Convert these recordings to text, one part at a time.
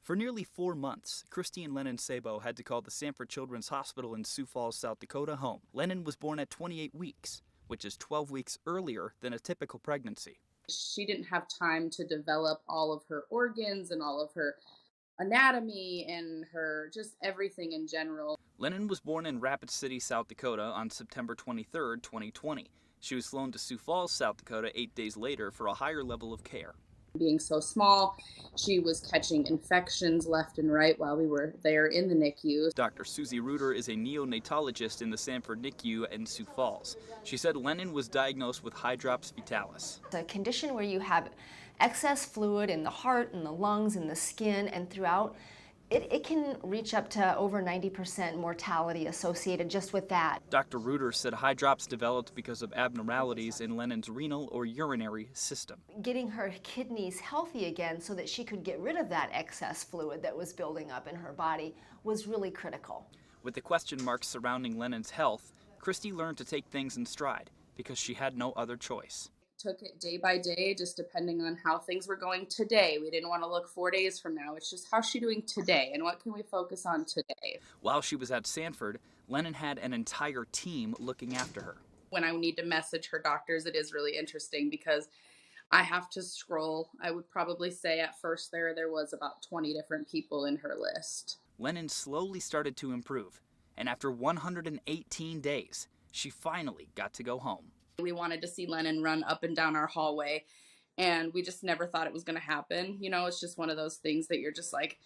For nearly 4 months, Kristi and Lennon Sabo had to call the Sanford Children's Hospital in Sioux Falls, South Dakota home. Lennon was born at 28 weeks, which is 12 weeks earlier than a typical pregnancy. She didn't have time to develop all of her organs and all of her anatomy and her just everything in general. Lennon was born in Rapid City, South Dakota on September 23, 2020. She was flown to Sioux Falls, South Dakota 8 days later for a higher level of care. Being so small, she was catching infections left and right while we were there in the NICU. Dr. Susie Reuter is a neonatologist in the Sanford NICU in Sioux Falls. She said Lennon was diagnosed with hydrops fetalis, a condition where you have excess fluid in the heart, in the lungs, in the skin, and throughout. It can reach up to over 90% mortality associated just with that. Dr. Reuter said hydrops developed because of abnormalities in Lennon's renal or urinary system. Getting her kidneys healthy again so that she could get rid of that excess fluid that was building up in her body was really critical. With the question marks surrounding Lennon's health, Kristi learned to take things in stride because she had no other choice. Took it day by day, just depending on how things were going today. We didn't want to look 4 days from now. It's just, how's she doing today and what can we focus on today? While she was at Sanford, Lennon had an entire team looking after her. When I need to message her doctors, it is really interesting because I have to scroll. I would probably say at first there was about 20 different people in her list. Lennon slowly started to improve, and after 118 days, she finally got to go home. We wanted to see Lennon run up and down our hallway, and we just never thought it was going to happen. You know, it's just one of those things that you're just like,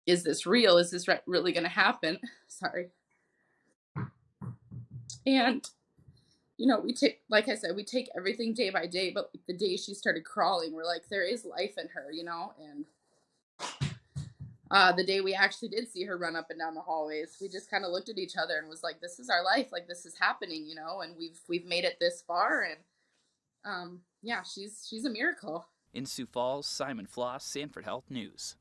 is this real? Is this really going to happen? Sorry. And, you know, like I said, we take everything day by day, but the day she started crawling, we're like, there is life in her, you know? And the day we actually did see her run up and down the hallways, we just kind of looked at each other and was like, this is our life. Like, this is happening, you know, and we've made it this far. And yeah, she's a miracle. In Sioux Falls, Simon Floss, Sanford Health News.